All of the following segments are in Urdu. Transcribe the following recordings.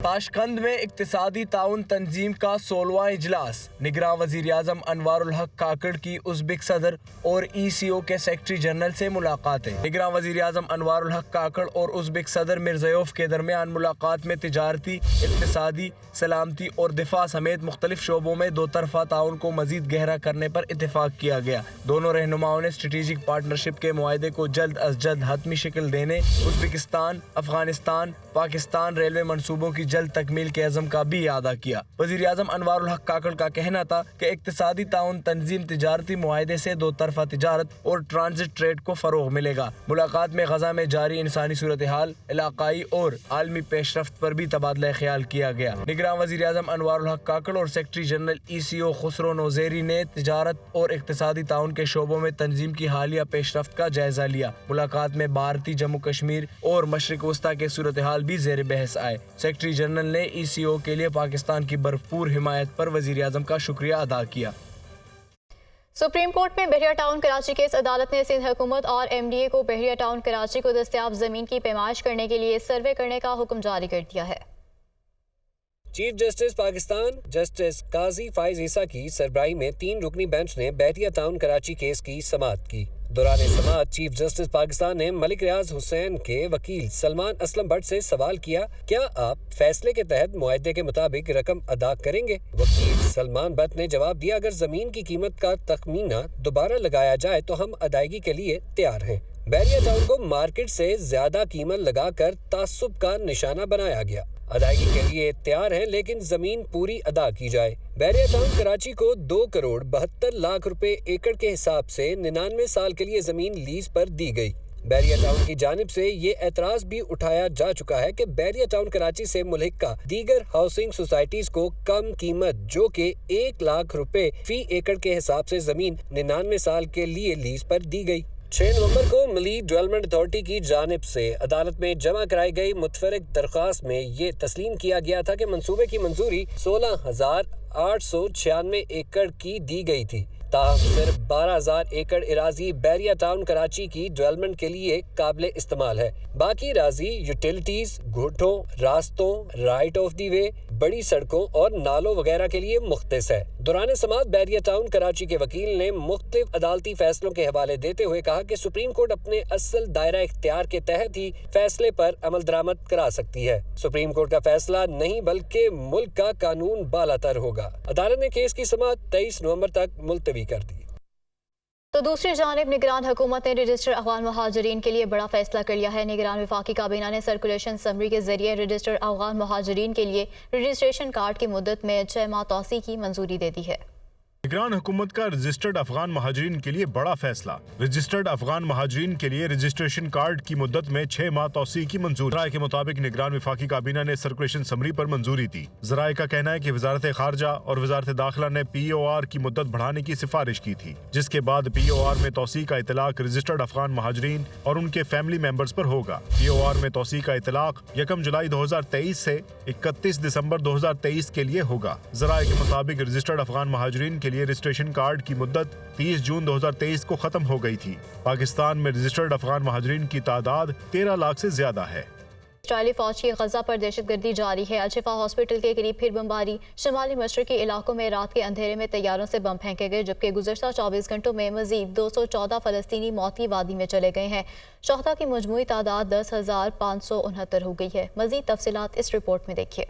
تاشقند میں اقتصادی تعاون تنظیم کا 16واں اجلاس، نگراں وزیر اعظم انوار الحق کاکڑ کی ازبک صدر اور ECO کے سیکرٹری جنرل سے ملاقاتیں۔ نگراں وزیر اعظم انوار الحق کاکڑ اور ازبک صدر مرزیوف کے درمیان ملاقات میں تجارتی، اقتصادی، سلامتی اور دفاع سمیت مختلف شعبوں میں دو طرفہ تعاون کو مزید گہرا کرنے پر اتفاق کیا گیا۔ دونوں رہنماؤں نے اسٹریٹجک پارٹنرشپ کے معاہدے کو جلد از جلد حتمی شکل دینے، ازبکستان، افغانستان، پاکستان ریلوے منصوبوں کی جلد تکمیل کے عزم کا بھی اعادہ کیا۔ وزیر اعظم انوار الحق کاکڑ کا کہنا تھا کہ اقتصادی تعاون تنظیم تجارتی معاہدے سے دو طرفہ تجارت اور ٹرانزٹ ٹریڈ کو فروغ ملے گا۔ ملاقات میں غزہ میں جاری انسانی صورتحال، علاقائی اور عالمی پیش رفت پر بھی تبادلہ خیال کیا گیا۔ نگراں وزیر اعظم انوار الحق کاکڑ اور سیکرٹری جنرل ECO خسرو نوزیری نے تجارت اور اقتصادی تعاون کے شعبوں میں تنظیم کی حالیہ پیش رفت کا جائزہ لیا۔ ملاقات میں بھارتی جموں کشمیر اور مشرق وسطی کے صورتحال بھی زیر بحث آئے۔ سیکرٹری جنرل نے ECO کے لیے پاکستان کی بھرپور حمایت پر وزیر اعظم کا شکریہ ادا کیا۔ سپریم کورٹ میں بحریہ ٹاؤن کراچی کیس عدالت نے سندھ حکومت اور MDA کو بحریہ ٹاؤن کراچی کو دستیاب زمین کی پیمائش کرنے کے لیے سروے کرنے کا حکم جاری کر دیا ہے۔ چیف جسٹس پاکستان جسٹس قاضی فائز عیسیٰ کی سربراہی میں 3 رکنی بینچ نے بحریہ ٹاؤن کراچی کیس کی سماعت کی۔ دوران سماعت چیف جسٹس پاکستان نے ملک ریاض حسین کے وکیل سلمان اسلم بٹ سے سوال کیا، کیا آپ فیصلے کے تحت معاہدے کے مطابق رقم ادا کریں گے؟ وکیل سلمان بٹ نے جواب دیا، اگر زمین کی قیمت کا تخمینہ دوبارہ لگایا جائے تو ہم ادائیگی کے لیے تیار ہیں۔ بحریہ ٹاؤن کو مارکیٹ سے زیادہ قیمت لگا کر تعصب کا نشانہ بنایا گیا۔ ادائیگی کے لیے تیار ہیں لیکن زمین پوری ادا کی جائے۔ بحریہ ٹاؤن کراچی کو 2,72,00,000 روپے ایکڑ کے حساب سے 99 سال کے لیے زمین لیز پر دی گئی۔ بحریہ ٹاؤن کی جانب سے یہ اعتراض بھی اٹھایا جا چکا ہے کہ بحریہ ٹاؤن کراچی سے ملحقہ دیگر ہاؤسنگ سوسائٹیز کو کم قیمت جو کہ 1,00,000 روپے فی ایکڑ کے حساب سے زمین 99 سال کے لیے لیز پر دی گئی۔ 6 نومبر کو ملیح ڈیولپمنٹ اتھارٹی کی جانب سے عدالت میں جمع کرائی گئی متفرق درخواست میں یہ تسلیم کیا گیا تھا کہ منصوبے کی منظوری 16,896 ایکڑ کی دی گئی تھی، تاہم صرف 12,000 ایکڑ اراضی بحریہ ٹاؤن کراچی کی ڈیولپمنٹ کے لیے قابل استعمال ہے۔ باقی اراضی یوٹیلیٹیز، گھوٹوں، راستوں، رائٹ آف دی وے، بڑی سڑکوں اور نالوں وغیرہ کے لیے مختص ہے۔ دوران سماعت بحریہ ٹاؤن کراچی کے وکیل نے مختلف عدالتی فیصلوں کے حوالے دیتے ہوئے کہا کہ سپریم کورٹ اپنے اصل دائرہ اختیار کے تحت ہی فیصلے پر عمل درآمد کرا سکتی ہے۔ سپریم کورٹ کا فیصلہ نہیں بلکہ ملک کا قانون بالاتر ہوگا۔ عدالت نے کیس کی سماعت 23 نومبر تک ملتوی کر دی۔ تو دوسری جانب نگران حکومت نے رجسٹر افغان مہاجرین کے لیے بڑا فیصلہ کر لیا ہے۔ نگران وفاقی کابینہ نے سرکولیشن سمری کے ذریعے رجسٹر افغان مہاجرین کے لیے رجسٹریشن کارڈ کی مدت میں 6 ماہ توسیع کی منظوری دے دی ہے۔ نگران حکومت کا رجسٹرڈ افغان مہاجرین کے لیے بڑا فیصلہ، رجسٹرڈ افغان مہاجرین کے لیے رجسٹریشن کارڈ کی مدت میں 6 ماہ توسیع کی منظوری۔ رائے کے مطابق نگران وفاقی کابینہ نے سرکولیشن سمری پر منظوری دی۔ ذرائع کا کہنا ہے کہ وزارت خارجہ اور وزارت داخلہ نے POR کی مدت بڑھانے کی سفارش کی تھی، جس کے بعد POR میں توسیع کا اطلاق رجسٹرڈ افغان مہاجرین اور ان کے فیملی ممبرز پر ہوگا۔ POR میں توسیع کا اطلاق 1 جولائی 2023 سے 31 دسمبر 2023 کے لیے ہوگا۔ ذرائع کے مطابق رجسٹرڈ افغان مہاجرین کے لیے رجسٹریشن کارڈ کی مدت 30 جون 2023 کو ختم ہو گئی تھی۔ پاکستان میں رجسٹرڈ افغان مہاجرین کی تعداد 13 لاکھ سے زیادہ ہے۔ اسرائیلی فوج کی غزہ پر دہشت گردی جاری ہے۔ الشفا ہاسپٹل کے قریب پھر بمباری، شمالی مشرقی علاقوں میں رات کے اندھیرے میں طیاروں سے بم پھینکے گئے، جبکہ گزشتہ 24 گھنٹوں میں مزید 214 فلسطینی موتی وادی میں چلے گئے ہیں۔ شہداء کی مجموعی تعداد 10,569 ہو گئی ہے۔ مزید تفصیلات اس رپورٹ میں دیکھیے۔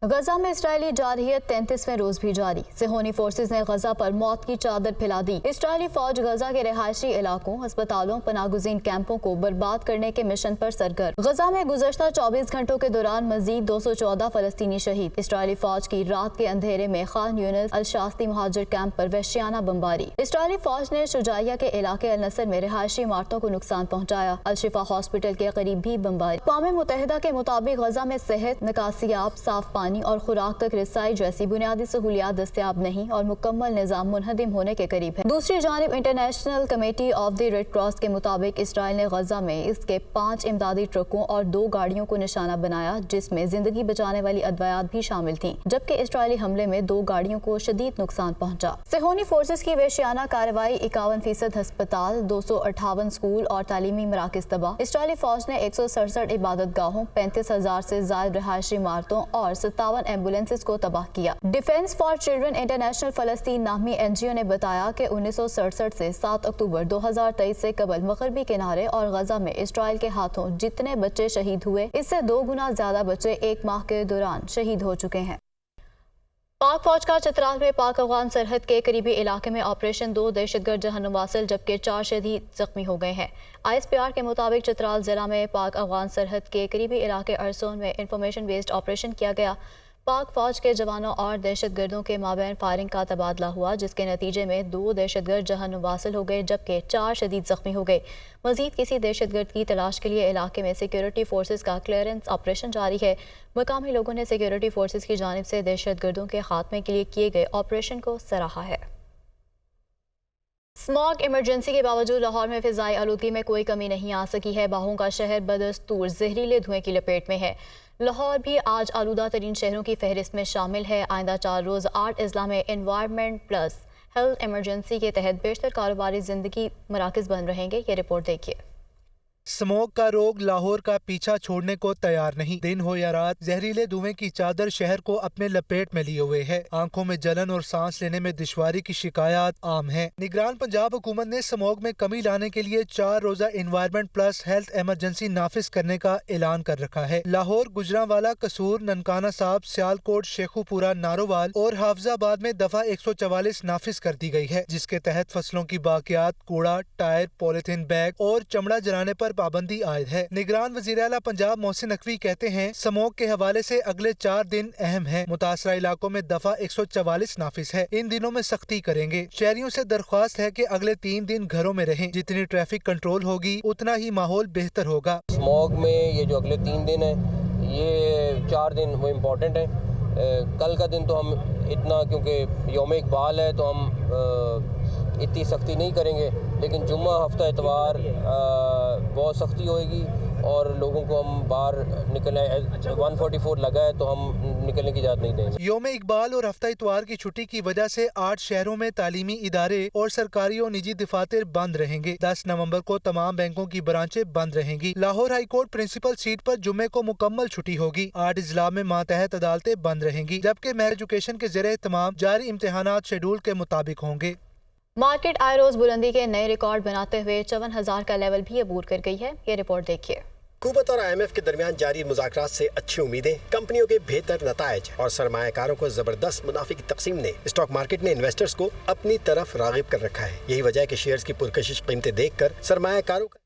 غزہ میں اسرائیلی جارحیت 33ویں روز بھی جاری۔ صہیونی فورسز نے غزہ پر موت کی چادر پھیلا دی۔ اسرائیلی فوج غزہ کے رہائشی علاقوں، ہسپتالوں، پناہ گزین کیمپوں کو برباد کرنے کے مشن پر سرگرم۔ غزہ میں گزشتہ 24 گھنٹوں کے دوران مزید 214 فلسطینی شہید۔ اسرائیلی فوج کی رات کے اندھیرے میں خان یونس الشاستی مہاجر کیمپ پر وحشیانہ بمباری۔ اسرائیلی فوج نے شجاعیہ کے علاقے النصر میں رہائشی عمارتوں کو نقصان پہنچایا۔ الشفا ہاسپٹل کے قریب بھی بمباری۔ اقوام متحدہ کے مطابق غزہ میں صحت، نکاسیاب، صاف پانی پانی اور خوراک تک رسائی جیسی بنیادی سہولیات دستیاب نہیں اور مکمل نظام منہدم ہونے کے قریب ہے۔ دوسری جانب international committee of the red cross کے مطابق اسرائیل نے غزہ میں اس کے 5 امدادی ٹرکوں اور 2 گاڑیوں کو نشانہ بنایا جس میں زندگی بچانے والی ادویات بھی شامل تھیں، جبکہ اسرائیلی حملے میں 2 گاڑیوں کو شدید نقصان پہنچا۔ صہیونی فورسز کی وحشیانہ کارروائی 51% ہسپتال، 258 اسکول اور تعلیمی مراکز تباہ۔ اسرائیلی فوج نے 167 عبادت گاہوں، 35,000 سے زائد رہائشی عمارتوں اور 57 ایمبولینسز کو تباہ کیا۔ ڈیفنس فار چلڈرن انٹرنیشنل فلسطین نامی NGO نے بتایا کہ 1967 سے 7 اکتوبر 2023 سے قبل مغربی کنارے اور غزہ میں اسرائیل کے ہاتھوں جتنے بچے شہید ہوئے، اس سے 2 گنا زیادہ بچے 1 ماہ کے دوران شہید ہو چکے ہیں۔ پاک فوج کا چترال میں پاک افغان سرحد کے قریبی علاقے میں آپریشن 2 دہشت گرد جہنم واصل جبکہ 4 شدید زخمی ہو گئے ہیں۔ ISPR کے مطابق چترال ضلع میں پاک افغان سرحد کے قریبی علاقے ارسون میں انفارمیشن بیسڈ آپریشن کیا گیا۔ پاک فوج کے جوانوں اور دہشت گردوں کے مابین فائرنگ کا تبادلہ ہوا جس کے نتیجے میں 2 دہشت گرد جہنم واصل ہو گئے جبکہ 4 شدید زخمی ہو گئے۔ مزید کسی دہشت گرد کی تلاش کے لیے علاقے میں سیکیورٹی فورسز کا کلیئرنس آپریشن جاری ہے۔ مقامی لوگوں نے سیکیورٹی فورسز کی جانب سے دہشت گردوں کے خاتمے کے لیے کیے گئے آپریشن کو سراہا ہے۔ اسماگ ایمرجنسی کے باوجود لاہور میں فضائی آلودگی میں کوئی کمی نہیں آ سکی ہے۔ باہوں کا شہر بدستور زہریلے دھوئیں کی لپیٹ میں ہے۔ لاہور بھی آج آلودہ ترین شہروں کی فہرست میں شامل ہے۔ آئندہ 4 روز 8 اضلاع میں انوائرمنٹ پلس ہیلتھ ایمرجنسی کے تحت بیشتر کاروباری زندگی مراکز بند رہیں گے۔ یہ رپورٹ دیکھیے۔ سموگ کا روگ لاہور کا پیچھا چھوڑنے کو تیار نہیں۔ دن ہو یا رات زہریلے دھوئیں کی چادر شہر کو اپنے لپیٹ میں لیے ہوئے ہے۔ آنکھوں میں جلن اور سانس لینے میں دشواری کی شکایات عام ہیں۔ نگران پنجاب حکومت نے سموگ میں کمی لانے کے لیے 4 روزہ انوائرمنٹ پلس ہیلتھ ایمرجنسی نافذ کرنے کا اعلان کر رکھا ہے۔ لاہور، گجرانوالہ، قصور، ننکانہ صاحب، سیالکوٹ، شیخو پورہ، نارووال اور حافظ آباد میں دفعہ 144 نافذ کر دی گئی ہے جس کے تحت فصلوں کی باقیات، کوڑا، ٹائر، پولیتھین بیگ اور چمڑا جلانے پر پابندی عائد ہے۔ نگران وزیر اعلیٰ پنجاب محسن نقوی کہتے ہیں سموگ کے حوالے سے اگلے 4 دن اہم ہیں۔ متاثرہ علاقوں میں دفعہ 144 نافذ ہے۔ ان دنوں میں سختی کریں گے۔ شہریوں سے درخواست ہے کہ اگلے 3 دن گھروں میں رہیں۔ جتنی ٹریفک کنٹرول ہوگی اتنا ہی ماحول بہتر ہوگا۔ سموگ میں یہ جو اگلے 3 دن ہیں یہ 4 دن وہ امپورٹنٹ ہیں۔ کل کا دن تو ہم اتنا کیونکہ یوم اقبال ہے تو ہم اتنی سختی نہیں کریں گے، لیکن جمعہ ہفتہ اتوار بہت سختی ہوئے گی اور لوگوں کو ہم باہر نکلنے 144 لگا ہے تو ہم نکلنے کی اجازت نہیں دیں گے۔ یوم اقبال اور ہفتہ اتوار کی چھٹی کی وجہ سے 8 شہروں میں تعلیمی ادارے اور سرکاری اور نجی دفاتر بند رہیں گے۔ 10 نومبر کو تمام بینکوں کی برانچیں بند رہیں گی۔ Lahore high court principal seat پر جمعے کو مکمل چھٹی ہوگی۔ 8 اضلاع میں ماتحت عدالتیں بند رہیں گی جبکہ محکمہ ایجوکیشن کے زیر اہتمام جاری امتحانات شیڈول کے مطابق ہوں گے۔ مارکیٹ آئے روز بلندی کے نئے ریکارڈ بناتے ہوئے 54,000 کا لیول بھی عبور کر گئی ہے۔ یہ رپورٹ دیکھیے۔ حکومت اور IMF کے درمیان جاری مذاکرات سے اچھی امیدیں، کمپنیوں کے بہتر نتائج اور سرمایہ کاروں کو زبردست منافع کی تقسیم نے اسٹاک مارکیٹ نے انویسٹرز کو اپنی طرف راغب کر رکھا ہے۔ یہی وجہ ہے کہ شیئرز کی پرکشش قیمتیں دیکھ کر سرمایہ کاروں کا